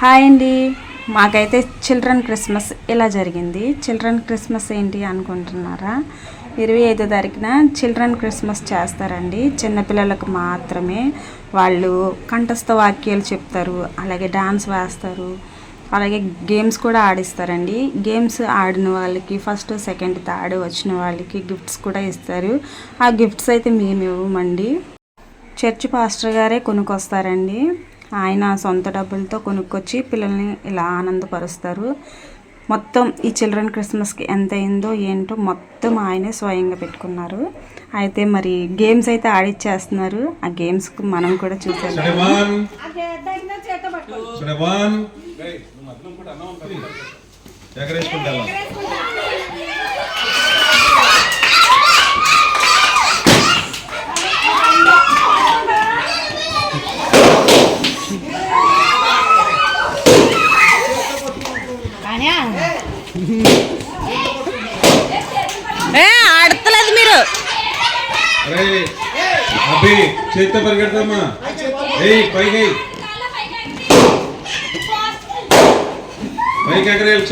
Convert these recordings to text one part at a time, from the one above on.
Hi అండి. మాకైతే children Christmas ఇలా జరిగింది. చిల్డ్రన్ క్రిస్మస్ ఏంటి అనుకుంటున్నారా? 25వ తారీఖున చిల్డ్రన్ క్రిస్మస్ చేస్తారండి. చిన్నపిల్లలకు మాత్రమే. వాళ్ళు కంఠస్థ వాక్యాలు చెప్తారు, అలాగే డాన్స్ వేస్తారు, అలాగే గేమ్స్ కూడా ఆడిస్తారండి. గేమ్స్ ఆడిన వాళ్ళకి ఫస్ట్, సెకండ్, థర్డ్ వచ్చిన వాళ్ళకి గిఫ్ట్స్ కూడా ఇస్తారు. ఆ గిఫ్ట్స్ అయితే మేము ఇవ్వమండి. చర్చ్ పాస్టర్ గారే కొనుక్కొస్తారండి. ఆయన సొంత డబ్బులతో కొనుక్కొచ్చి పిల్లల్ని ఇలా ఆనందపరుస్తారు. మొత్తం ఈ చిల్డ్రన్ క్రిస్మస్కి ఎంత అయిందో ఏంటో మొత్తం ఆయనే స్వయంగా పెట్టుకున్నారు. అయితే మరి గేమ్స్ అయితే ఆడిచ్చేస్తున్నారు. ఆ గేమ్స్కి మనం కూడా చూసాం. ఆడతలేదు మీరు. చేతితో పరిగెడతామా?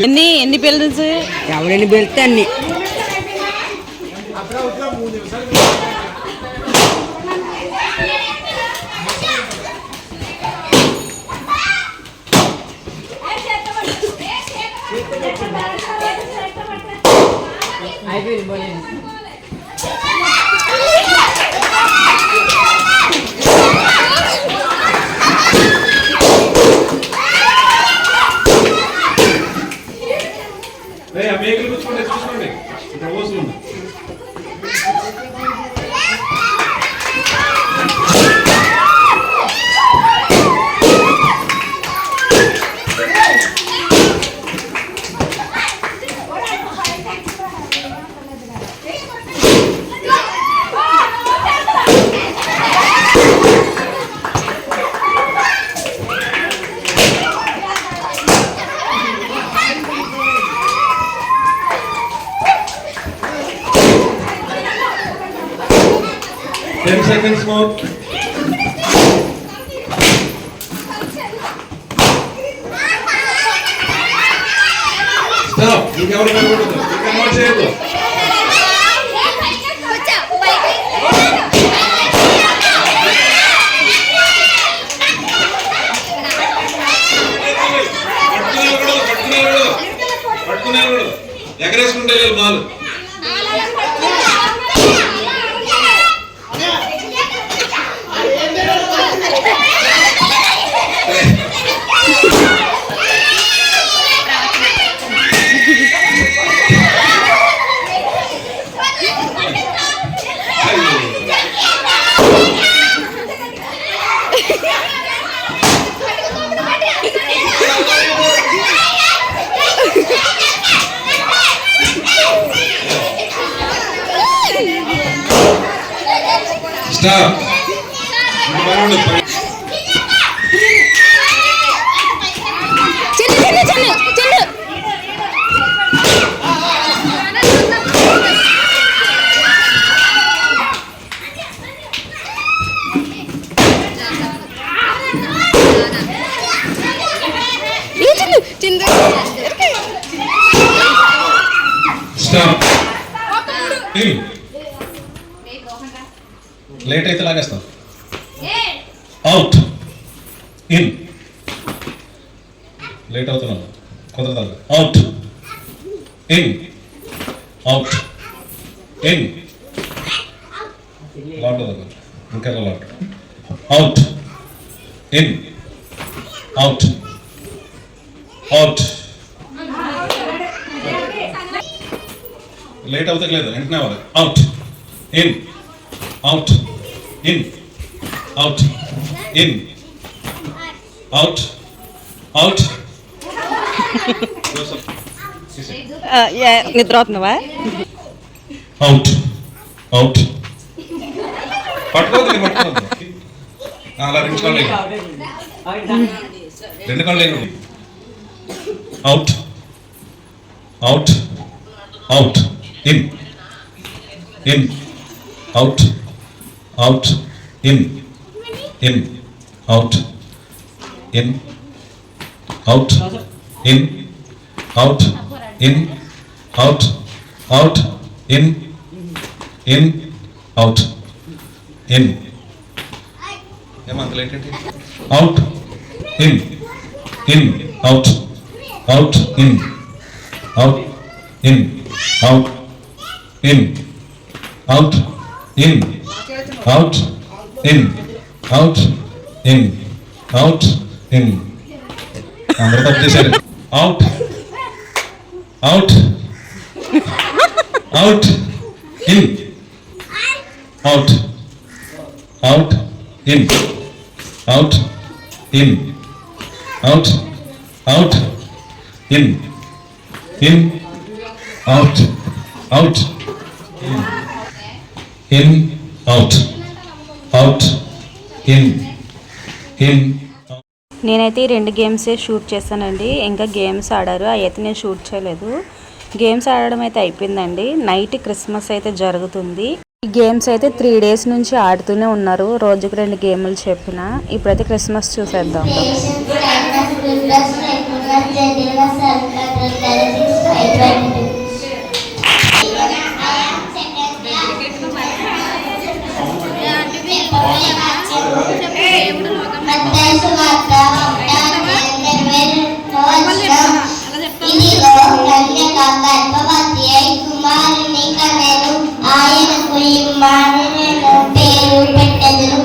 ఎన్ని పిల్లలు ఎవరెన్ని పెళ్తే అన్ని. చూసుకోండి, ఇక్కడ ఓసులు ఉన్నాయి. Ten seconds more. Stop. You can't say it. ఎగరేసుకుంటే బాలు. Stop. Stop. లేట్ అయితే లాగేస్తాం. Out in. లేట్ అవుతున్నాను, కుదరదు. Out in, out in. లాట్ ఇంకా లాట్. Out in, out out. Late అవుతా లేదు, వెంటనే అవ్వాలి. Out in, out in, out in, out out. నిద్ర అవుతున్నావా? Out out. పట్టుకోవద్దు, పట్టుకోవద్దు. అలా రెండు కాళ్ళు వేయండి. Out out out in in, out out in in, out in out, in, out, in, out, out, in, out, in. ఏమంతలు ఏంటంటే out in out out in out in out in out in out in out in out in. అందరూ తప్పు చేశారు. Out out out in out out in out in out out in out out in out out in. నేనైతే ఈ 2 గేమ్సే shoot చేశానండి. ఇంకా games ఆడారు, అవి అయితే నేను షూట్ చేయలేదు. గేమ్స్ ఆడడం అయితే అయిపోయిందండి. నైట్ క్రిస్మస్ అయితే జరుగుతుంది. ఈ గేమ్స్ అయితే 3 days నుంచి ఆడుతూనే ఉన్నారు, రోజుకు 2 గేములు చెప్పిన. ఇప్పుడైతే క్రిస్మస్ చూసేద్దాం. ఇదిగో కన్యక గర్భవతి అయి కుమారుని కనెను, ఆయనకు ఇమ్మానుయేలు పేరు పెట్టెదరు.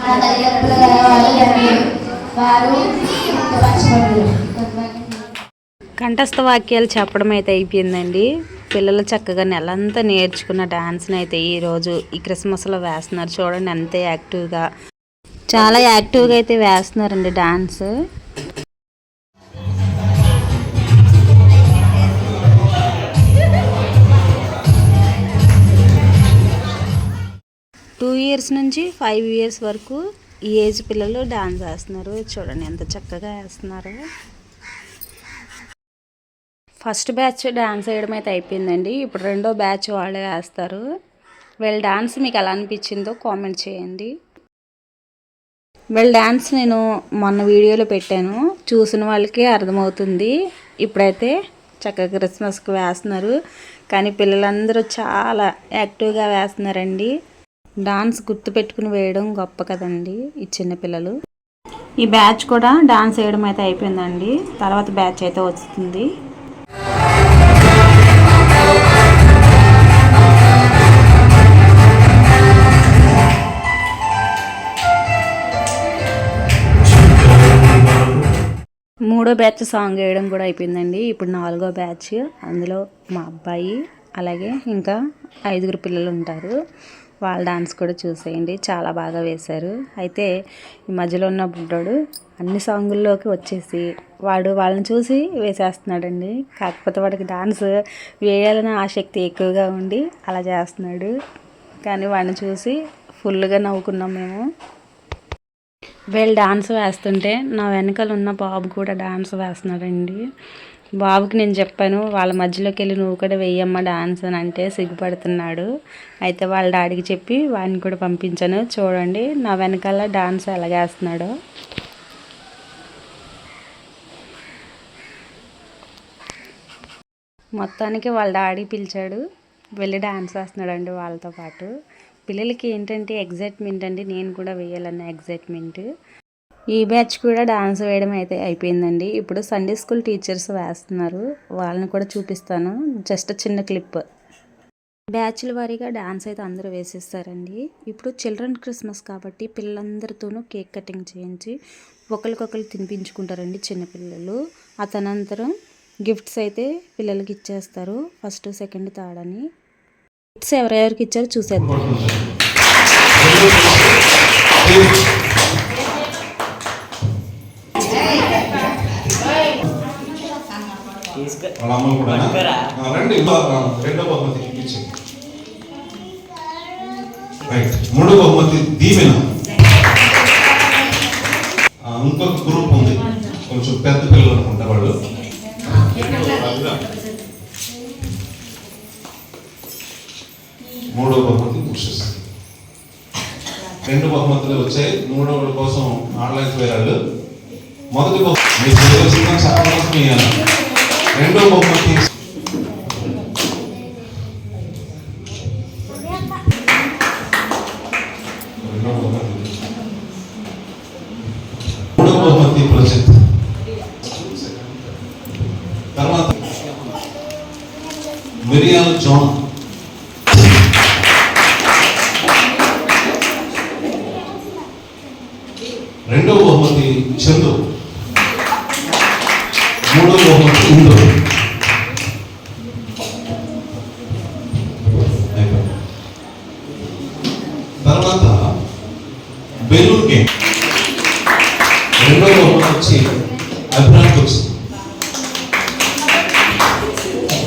నా తల్లిదండ్రులు గలవారు ధన్యులు, వారు ముక్తపరచబడుదురు. కంఠస్థ వాక్యాలు చెప్పడం అయితే అయిపోయిందండి. పిల్లలు చక్కగా నెలంతా నేర్చుకున్న డాన్స్ని అయితే ఈరోజు ఈ క్రిస్మస్లో వేస్తున్నారు. చూడండి ఎంత యాక్టివ్గా, చాలా యాక్టివ్గా అయితే వేస్తున్నారండి డాన్స్. 2 years నుంచి 5 years వరకు ఈ ఏజ్ పిల్లలు డాన్స్ వేస్తున్నారు. చూడండి ఎంత చక్కగా వేస్తున్నారు. ఫస్ట్ బ్యాచ్ డాన్స్ వేయడం అయితే అయిపోయిందండి. ఇప్పుడు రెండో బ్యాచ్ వాళ్ళే వేస్తారు. వీళ్ళ డాన్స్ మీకు ఎలా అనిపించిందో కామెంట్ చేయండి. వీళ్ళ డాన్స్ నేను మొన్న వీడియోలో పెట్టాను, చూసిన వాళ్ళకి అర్థమవుతుంది. ఇప్పుడైతే చక్కగా క్రిస్మస్కి వేస్తున్నారు, కానీ పిల్లలందరూ చాలా యాక్టివ్గా వేస్తున్నారండి. డాన్స్ గుర్తుపెట్టుకుని వేయడం గొప్ప కదండి ఈ చిన్న పిల్లలు. ఈ బ్యాచ్ కూడా డాన్స్ వేయడం అయితే అయిపోయిందండి. తర్వాత బ్యాచ్ అయితే వస్తుంది. మూడో బ్యాచ్ సాంగ్ వేయడం కూడా అయిపోయిందండి. ఇప్పుడు 4వ బ్యాచ్. అందులో మా అబ్బాయి అలాగే ఇంకా 5 పిల్లలు ఉంటారు. వాళ్ళ డాన్స్ కూడా చూసేయండి, చాలా బాగా వేశారు. అయితే ఈ మధ్యలో ఉన్న బుడ్డోడు అన్ని సాంగుల్లోకి వచ్చేసి వాళ్ళని చూసి వేసేస్తున్నాడండి. కాకపోతే వాడికి డాన్స్ వేయాలనే ఆసక్తి ఎక్కువగా ఉండి అలా చేస్తున్నాడు. కానీ వాడిని చూసి ఫుల్గా నవ్వుకున్నాం మేము. వీళ్ళు డాన్స్ వేస్తుంటే నా వెనకాల ఉన్న బాబు కూడా డాన్స్ వేస్తున్నాడండి. బాబుకి నేను చెప్పాను వాళ్ళ మధ్యలోకి వెళ్ళి నువ్వు కూడా వెయ్యమ్మ డాన్స్ అని అంటే సిగ్గుపడుతున్నాడు. అయితే వాళ్ళ డాడీకి చెప్పి వాడిని కూడా పంపించాను. చూడండి నా వెనకాల డాన్స్ ఎలా వేస్తున్నాడో. మొత్తానికి వాళ్ళ డాడీ పిలిచాడు, వెళ్ళి డాన్స్ వేస్తున్నాడండి వాళ్ళతో పాటు. పిల్లలకి ఏంటంటే ఎగ్జైట్మెంట్ అండి, నేను కూడా వేయాలన్న ఎగ్జైట్మెంట్. ఈ బ్యాచ్ కూడా డాన్స్ వేయడం అయితే అయిపోయిందండి. ఇప్పుడు సండే స్కూల్ టీచర్స్ వేస్తున్నారు, వాళ్ళని కూడా చూపిస్తాను. జస్ట్ చిన్న క్లిప్. బ్యాచ్ల వారీగా డాన్స్ అయితే అందరూ వేసేస్తారండి. ఇప్పుడు చిల్డ్రన్ క్రిస్మస్ కాబట్టి పిల్లలందరితోనూ కేక్ కటింగ్ చేయించి ఒకరికొకరు తినిపించుకుంటారండి చిన్నపిల్లలు. ఆ తనంతరం గిఫ్ట్స్ అయితే పిల్లలకి ఇచ్చేస్తారు. ఫస్ట్, సెకండ్, థర్డ్ అని. గిఫ్ట్స్ ఎవరెవరికి ఇచ్చారో చూసేద్దాం. వాళ్ళ అమ్మ కూడా రండి. రెండో బహుమతి ఇచ్చి రైట్. మూడో బహుమతి దీవెన. ఇంకొక గ్రూప్ ఉంది, కొంచెం పెద్ద పిల్లలు అనుకుంటా వాళ్ళు. మూడో బహుమతి బుషెస్. 2 బహుమతులు వచ్చాయి. మూడో కోసం ఆన్లైన్ పోయారు. మొదటి బహుమతి మీకు చెప్పాలి. రెండో బహుమతి మూడో బహుమతి ప్రజెంట్. తర్వాత మిరియాల జాన్. రెండో బహుమతి చందు. మూడో బహుమతి ఇందు. తర్వాత బెలూన్ గేమ్. రెండో బహుమతి వచ్చి అభిరామ్ వచ్చింది.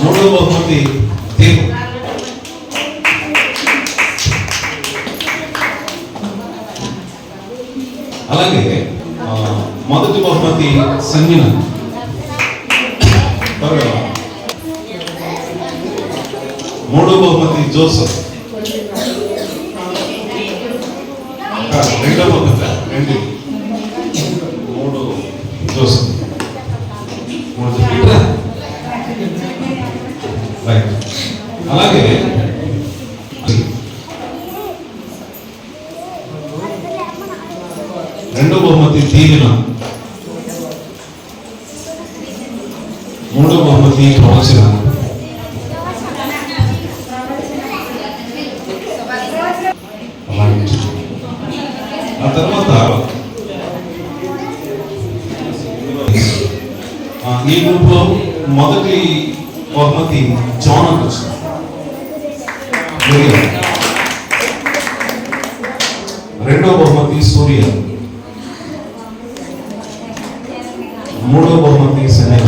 మూడో బహుమతి దీపం. అలాగే మొదటి బహుమతి సంజన. మూడో బహుమతి జోసఫ్. రెండో బహుమతి మూడు జోసఫ్. రైట్. అలాగే రెండో బహుమతి దీవెన. మూడో బహుమతి ప్రవచన. ఆ తర్వాత ఈ గ్రూప్లో మొదటి బహుమతి జాన్కి వచ్చింది. రెండో బహుమతి సూర్య, మూడో బహుమతి శనై,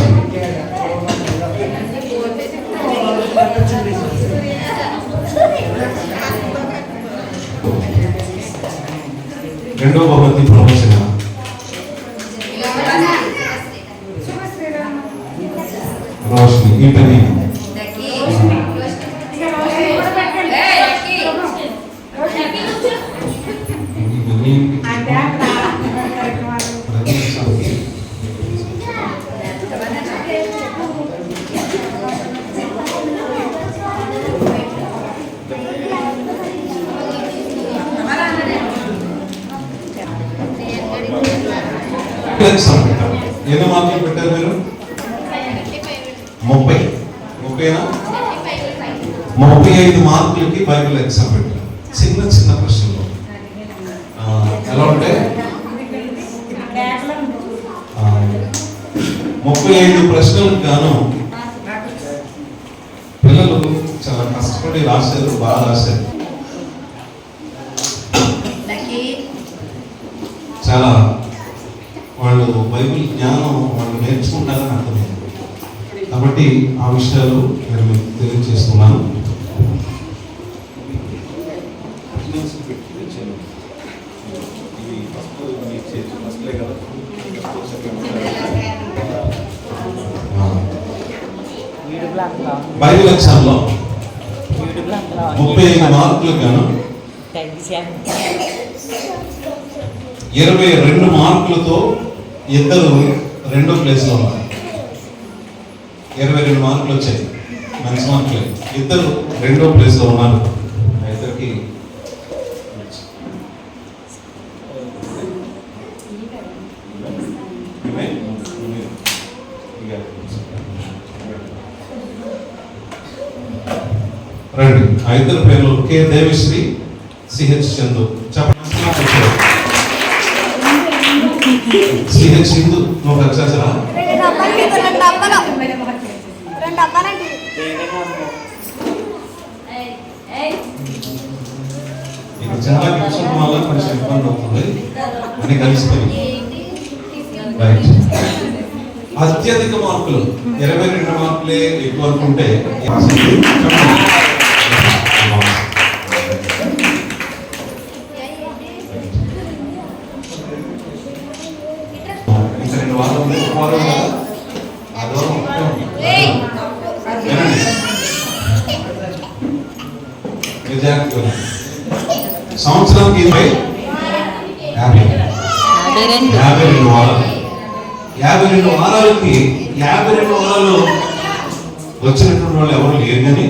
రెండో బహుమతి ప్రమోషన్, రోషిని, ఈ పని ఎన్ని మార్కులు పెట్టారు మీరు? 35 మార్కులకి బైబిల్ ఎగ్జామ్ పెట్టారు. చిన్న చిన్న ప్రశ్నలు ఎలా ఉంటే 35 ప్రశ్నలకు గాను పిల్లలు చాలా కష్టపడి రాశారు, బాగా రాశారు. చాలా వాళ్ళు బైబిల్ జ్ఞానం వాళ్ళు నేర్చుకుంటారని అర్థమైంది. కాబట్టి ఆ విషయాలు నేను మీకు తెలియజేస్తున్నాను. బైబిల్ ఎగ్జామ్లో 35 మార్కులకు గాను 22 మార్కులతో ఇద్దరు రెండో ప్లేస్లో ఉన్నారు. 22 మార్కులు వచ్చాయి, మంచి మార్కులే. ఇద్దరు రెండో ప్లేస్లో ఉన్నారు. ఇద్దరికి రండి. ఆ ఇద్దరు పేర్లు కె దేవిశ్రీ, సిహెచ్ చందు. చెప్పండి. సిహెచ్ సింధు, నువ్వు వచ్చాసరా? చాలా కూర్చోవడం వల్ల కొంచెం ఇబ్బంది అవుతుంది అని కలిసిపోయి. రైట్. అత్యధిక మార్కులు 22 మార్కులే ఎక్కువ అనుకుంటే ఇంకా 2 వారాలు ఉంది. సంవత్సరానికి 52 వారాలు. 52 వారాలకి 52 వారాలు వచ్చినటువంటి వాళ్ళు ఎవరు లేరు, కానీ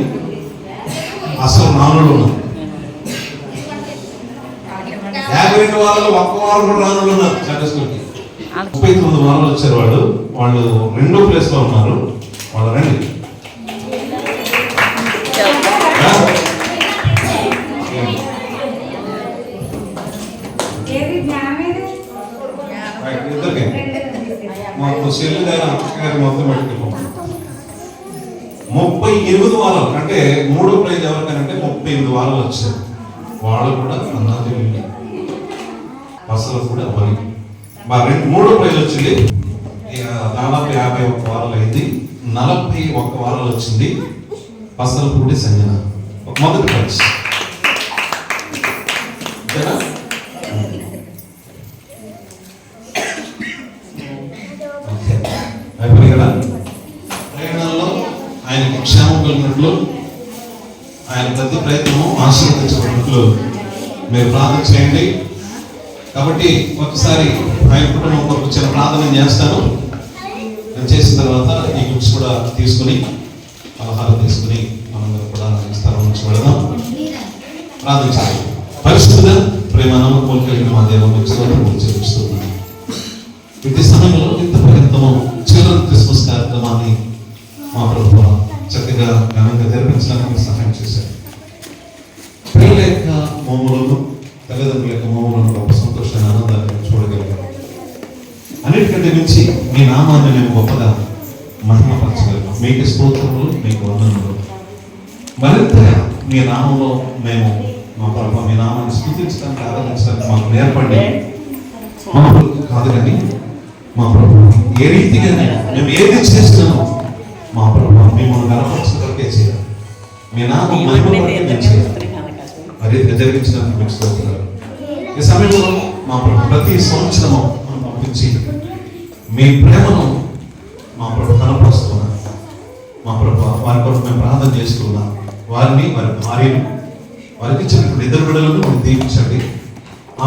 అసలు నానులు ఉన్నారు. 52 వారాలు ఒక్క వారం కూడా రానులు ఉన్నారు. సండే స్కూల్కి 39 వారాలు వచ్చారు వాళ్ళు రెండో ప్లేస్ లో ఉన్నారు. వాళ్ళు రండి. మాకు సెల్లు గారు గారి మొత్తం పెట్టుకున్నాం. 38 వారాలు అంటే మూడో ప్రైజ్ ఎవరికనంటే 38 వారాలు వచ్చారు. వాళ్ళు కూడా అన్నది అసలు కూడా వరి మూడో ప్రైజ్ వచ్చింది. దాదాపు 51 వారాలు అయింది. 41 వారాలు వచ్చింది. అసలు కూడా సంజన మొదటి ప్రైజ్. అయిపోయింది కదా. ప్రయాణంలో ఆయనకి క్షేమం కలిగినట్లు, ఆయన ప్రతి ప్రయత్నము ఆశీర్వదించబడినట్లు మీరు ప్రార్థన చేయండి. కాబట్టి ఒకసారి ఆయన కుటుంబం కొరకు చిన్న ప్రార్థన చేస్తాను. నేను చేసిన తర్వాత ఈ బుక్స్ కూడా తీసుకుని ఆహారం తీసుకుని మనందరం కూడా స్థలం నుంచి వెళదాం. ప్రార్థన చేయాలి. పరిశుద్ధ ప్రేమ నమ్మకం కలిగిన మా దేవుని చూపిస్తున్నాను. ప్రతి సమయంలో ఇంత ప్రయత్నము చిల్డ్రన్ క్రిస్మస్ కార్యక్రమాన్ని మా ప్రభుత్వం చక్కగా ఘనంగా జరిపించడానికి సహాయం చేశారు. పిల్లల యొక్క మోములను తల్లిదండ్రుల యొక్క మోహంలో గొప్ప సంతోషాన్ని ఆనందాన్ని మేము చూడగలిగాం. అన్నిటికంటే మించి మీ నామాన్ని మేము గొప్పగా మహిమపరచగలిగాం. మీకు స్తోత్రములు, మీకు వందనములు. మరింతగా మీ నామంలో మేము మా ప్రభు మీ నామాన్ని స్తుతించడానికి ఆరాధించడానికి మాకు నేర్పండి. మా కాదు కానీ మా ప్రభు ఏ రీతిగా మేము ఏది చేస్తున్నామో మా ప్రభు మిమ్మల్ని కనపరచే చేయాలి. మీ నామం మహిమ చేయాలి. మరి జరిగించడానికి మీకు స్తోత్రాలు. ఈ సమయంలో మా ప్రభు ప్రతి సంవత్సరము మనం పంపించి మీ ప్రేమను మా ప్రభు కనపరుస్తున్నాం. మా ప్రభు వారి కొరకు మేము ప్రార్థన చేస్తున్నాం. వారిని, వారి భార్యను, వారికి ఇచ్చినటువంటి ఇద్దరు బిడ్డలను మీరు దీవించండి,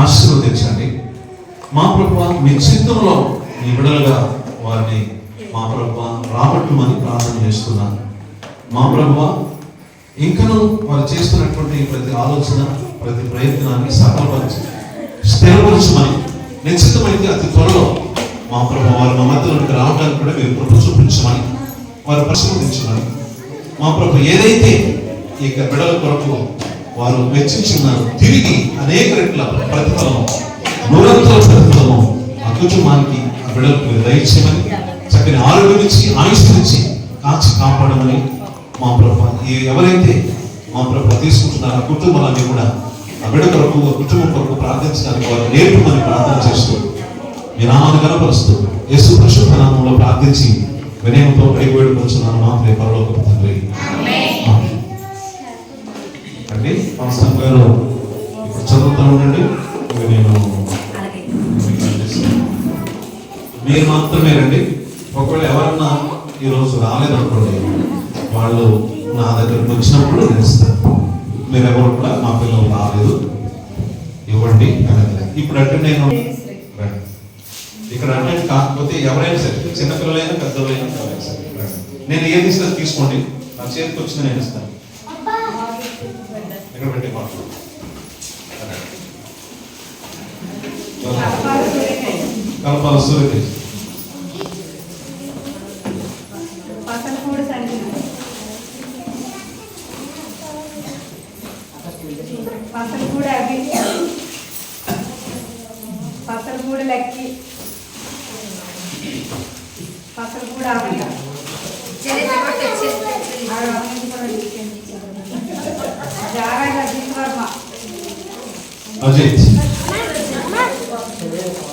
ఆశీర్వదించండి. మా ప్రభు మీ చిత్తంలో మీ బిడ్డలుగా వారిని మా ప్రభు రాబట్టమని ప్రార్థన చేస్తున్నాను. మా ప్రభు ఇంకనూ వారు చేస్తున్నటువంటి ప్రతి ఆలోచన, ప్రతి ప్రయత్నాన్ని సఫలపరిచి స్థిరపరచమని, నిశ్చితమైతే అతి త్వరలో మా ప్రభు వారి మా మధ్యలోకి రావడానికి కూడా మీరు కృప చూపించమని, వారు పరిశోధించమని, మా ప్రభు ఏదైతే ఈ బిడ్డల కొరకు వారు వెచ్చించున్నారు తిరిగి అనేక రెట్ల ప్రతిఫలము, నూరంతల ప్రతిఫలము ఆ కుటుంబానికి, ఆ బిడ్డలకు మీరు దయచేయమని, చక్కని ఆరోగ్యం ఇచ్చి, ఆయుష్నిచ్చి కాచి కాపాడమని మా ప్రభు ఎవరైతే మా ప్రభు తీసుకుంటున్నారో ఆ కుటుంబాలన్నీ కూడా ఆ బిడ్డ కొరకు, ఆ కుటుంబం కొరకు ప్రార్థించడానికి వారు నేర్పమని ప్రార్థన చేస్తూ మీ నామాన్ని కనపరుస్తూ యేసు పరిశుద్ధ నామంలో ప్రార్థించి వినయంతో అడిగి వేడుకొచ్చున్నాను మా ప్రియ పరలోకపు తండ్రి. అండి పాస్టర్ గారు ఇప్పుడు చదువుతూ ఉండండి. నేను మీరు మాత్రమే రండి. ఒకవేళ ఎవరన్నా ఈరోజు రాలేదనుకోండి, వాళ్ళు నా దగ్గరకు వచ్చినప్పుడు నేను ఇస్తాను. మీరు ఎవరు కూడా మా పిల్లలు రాలేదు ఇవ్వండి అనేది. ఇప్పుడు అంటే నేను ఇక్కడ అటెండ్ కాకపోతే ఎవరైనా సరే, చిన్నపిల్లలైనా పెద్దలైనా సరే, నేను ఏది ఇస్తే తీసుకోండి, నా చేతికి వచ్చింది నేను ఇస్తాను. ఇక్కడ పెట్టి కలపాల సూర్యతేజ్ పసలగూడ అవి, పసలగూడ లెక్కి, పసలగూడ అవి, జారాగా వర్మ, అజిత్,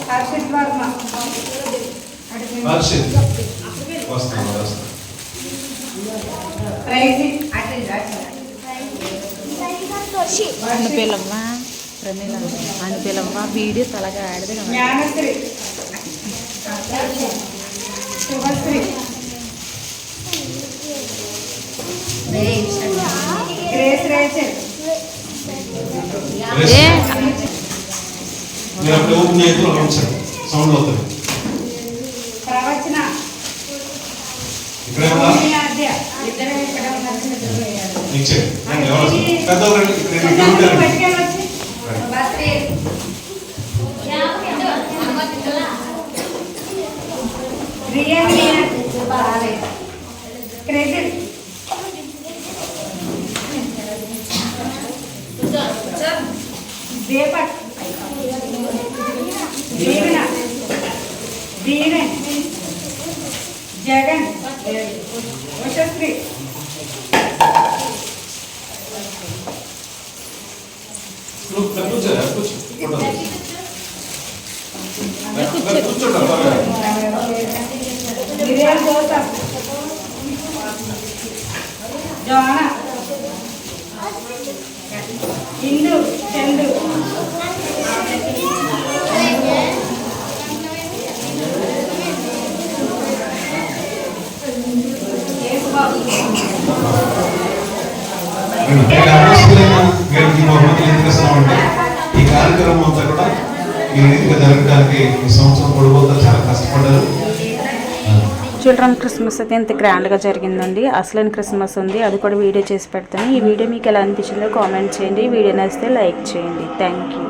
హర్షిత్ వర్మ, హర్షిత్ వస్తాను. ప్రైజీ అనుపిలమ్మ, ప్రమీల అనుపిలమ్మ వీడియో తలగా ఆడదు. జ్ఞానశ్రీ, శుభశ్రీ, గ్రేస్ రేచల్, మీరు అక్కడ ఓపెన్ చేయకుండా ఉంచండి, సౌండ్ అవుతుంది. ప్రవచన, ఇక్కడే ఉందా? దీపక్, దీవెన, దీవెన్, జగన్, ఉషశ్రీ, మిరియల్ జోసఫ్, జోనా, ఇందు, చందు, ఈ కార్యక్రమం అంతా కూడా ఈ రీతిగా జరగడానికి ఈ సంవత్సరం పొడవుతా చాలా కష్టపడ్డారు. చిల్డ్రన్ క్రిస్మస్ అయితే ఇంత గ్రాండ్గా జరిగిందండి. అసలైన క్రిస్మస్ ఉంది, అది కూడా వీడియో చేసి పెడతాను. ఈ వీడియో మీకు ఎలా అనిపించిందో కామెంట్ చేయండి. వీడియో నచ్చితే లైక్ చేయండి. Thank you.